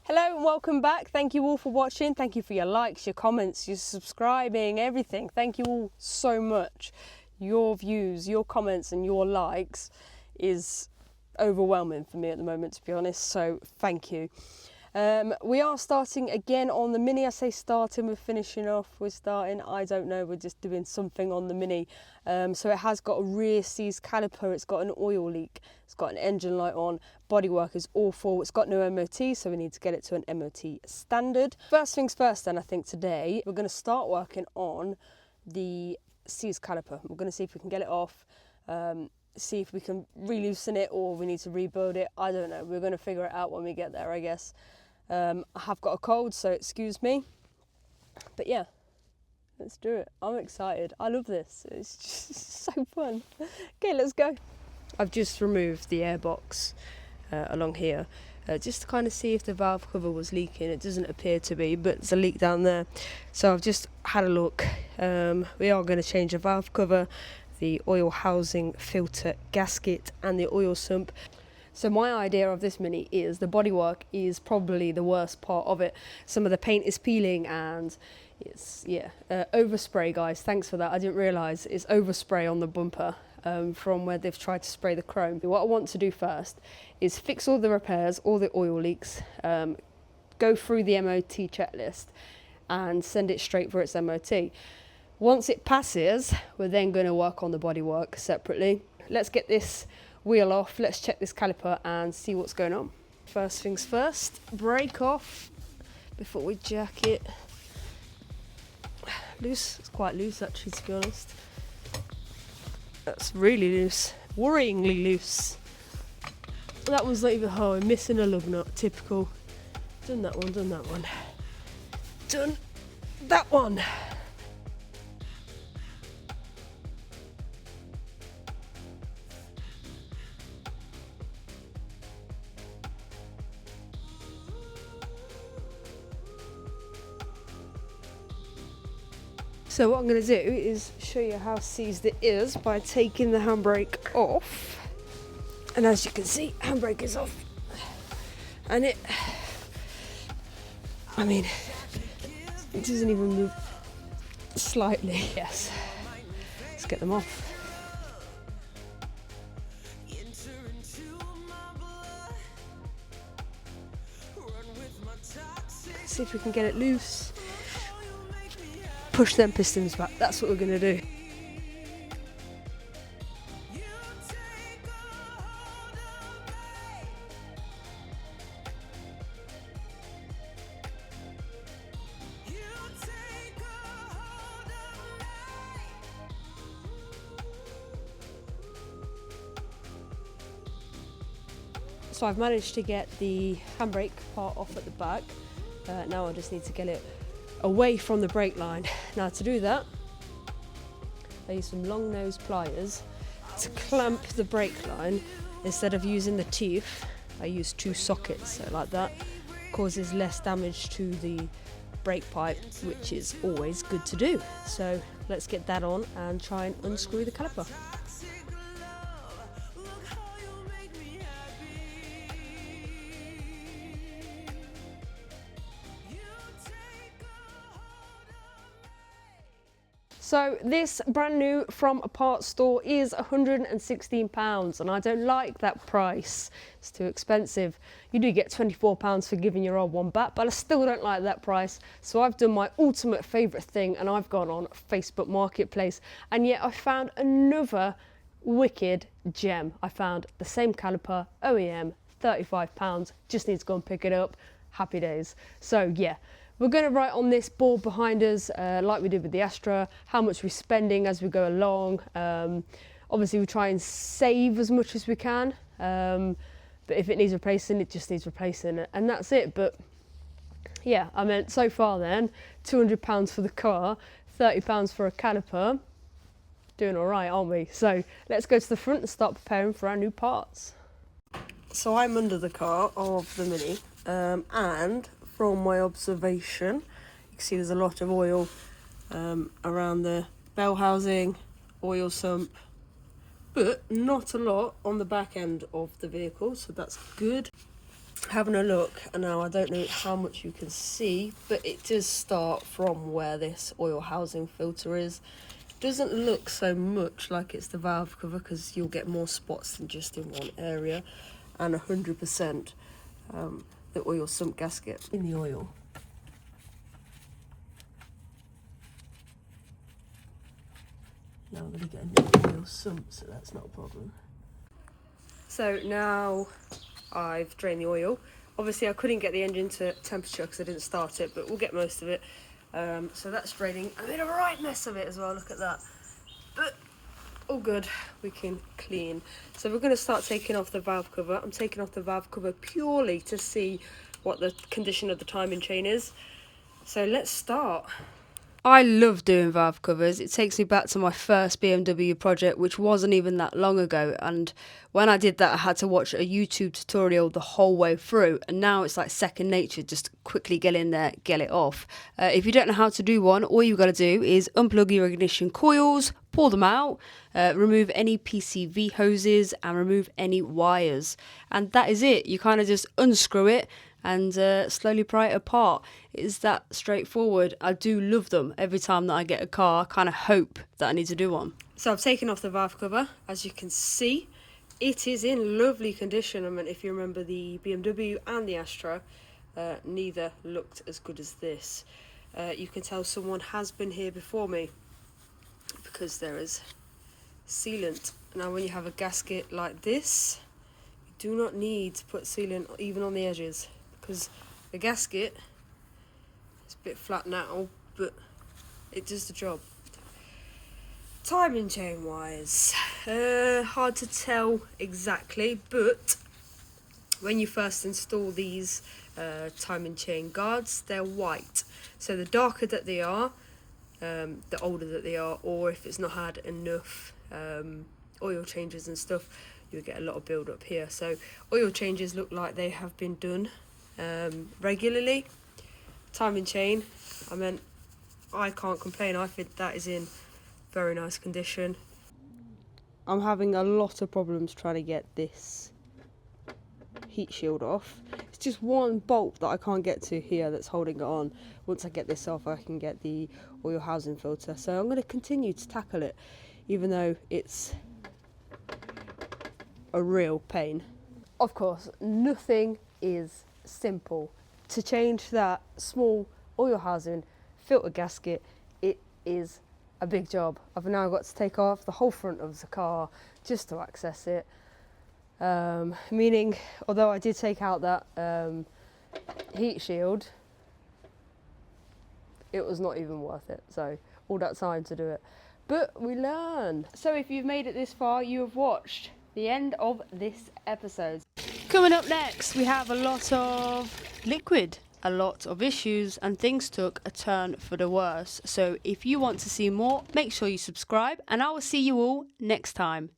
Hello and welcome back. Thank you all for watching. Thank you for your likes, your comments, your subscribing, everything. Thank you all so much. Your views, your comments and your likes is overwhelming for me at the moment, to be honest, so thank you. We are starting again on the Mini. I say starting, we're finishing off, we're starting, I don't know, we're just doing something on the Mini. So it has got a rear seized caliper, it's got an oil leak, it's got an engine light on, bodywork is awful, it's got no MOT, so we need to get it to an MOT standard. First things first then, I think today, we're going to start working on the seized caliper. We're going to see if we can get it off, see if we can re-loosen it or we need to rebuild it. I don't know, we're going to figure it out when we get there, I guess. I have got a cold, so excuse me. But yeah, let's do it. I'm excited. I love this. It's just so fun. Okay, let's go. I've just removed the airbox along here, just to kind of see if the valve cover was leaking. It doesn't appear to be, but there's a leak down there. So I've just had a look. We are going to change the valve cover, the oil housing, filter, gasket, and the oil sump. So my idea of this Mini is the bodywork is probably the worst part of it. Some of the paint is peeling and it's, overspray, guys. Thanks for that. I didn't realise it's overspray on the bumper from where they've tried to spray the chrome. What I want to do first is fix all the repairs, all the oil leaks, go through the MOT checklist and send it straight for its MOT. Once it passes, we're then going to work on the bodywork separately. Let's get this wheel off, let's check this caliper and see what's going on. First things first, brake off before we jack it. Loose, it's quite loose actually, to be honest. That's really loose, worryingly loose. That one's not even, oh, I'm missing a lug nut, typical. Done that one, done that one. Done that one. So what I'm going to do is show you how seized it is by taking the handbrake off. And as you can see, handbrake is off. And it doesn't even move slightly. Yes. Let's get them off. See if we can get it loose. Push them pistons back, that's what we're going to do. So I've managed to get the handbrake part off at the back. Now I just need to get it away from the brake line. Now to do that, I use some long nose pliers to clamp the brake line. Instead of using the teeth, I use 2 sockets, so like that. Causes less damage to the brake pipe, which is always good to do. So let's get that on and try and unscrew the caliper. So this brand new from a parts store is £116 and I don't like that price. It's too expensive. You do get £24 for giving your old one back, but I still don't like that price. So I've done my ultimate favourite thing and I've gone on Facebook Marketplace, and yet I found another wicked gem. I found the same caliper, OEM, £35, just need to go and pick it up. Happy days. So yeah. We're going to write on this board behind us, like we did with the Astra, how much we're spending as we go along. Obviously, we try and save as much as we can, but if it needs replacing, it just needs replacing, and that's it. But yeah, I mean, so far then, £200 for the car, £30 for a caliper. Doing all right, aren't we? So let's go to the front and start preparing for our new parts. So I'm under the car of the Mini, and from my observation, you can see there's a lot of oil around the bell housing, oil sump, but not a lot on the back end of the vehicle, so that's good. having a look, and now I don't know how much you can see, but it does start from where this oil housing filter is. Doesn't look so much like it's the valve cover, because you'll get more spots than just in one area, and 100% the oil sump gasket in the oil. Now I'm going to get a new oil sump, so that's not a problem. So now I've drained the oil. Obviously I couldn't get the engine to temperature because I didn't start it, but we'll get most of it. So that's draining. I made a right mess of it as well, look at that. But all good, we can clean. So we're going to start taking off the valve cover. I'm taking off the valve cover purely to see what the condition of the timing chain is. So let's start. I love doing valve covers. It takes me back to my first BMW project, which wasn't even that long ago. And when I did that, I had to watch a YouTube tutorial the whole way through. And now it's like second nature, just quickly get in there, get it off. If you don't know how to do one, all you've got to do is unplug your ignition coils, pull them out, remove any PCV hoses and remove any wires. And that is it. You kind of just unscrew it and slowly pry it apart. It's that straightforward. I do love them. Every time that I get a car, I kind of hope that I need to do one. So I've taken off the valve cover. As you can see, it is in lovely condition. I mean, if you remember the BMW and the Astra, neither looked as good as this. You can tell someone has been here before me because there is sealant. Now when you have a gasket like this, you do not need to put sealant even on the edges, because the gasket is a bit flat now, but it does the job. Timing chain wise, hard to tell exactly, but when you first install these timing chain guards, they're white. So the darker that they are, the older that they are, or if it's not had enough oil changes and stuff, you'll get a lot of build up here. So oil changes look like they have been done regularly. Timing chain, I can't complain. I think that is in very nice condition. I'm having a lot of problems trying to get this heat shield off. It's just one bolt that I can't get to here that's holding it on. Once I get this off, I can get the oil housing filter. So I'm going to continue to tackle it, even though it's a real pain. Of course, nothing is simple. To change that small oil housing filter gasket, it is a big job. I've now got to take off the whole front of the car just to access it. Meaning, although I did take out that heat shield, it was not even worth it. So all that time to do it. But we learn. So if you've made it this far, you have watched the end of this episode. Coming up next, we have a lot of liquid, a lot of issues, and things took a turn for the worse. So if you want to see more, make sure you subscribe, and I will see you all next time.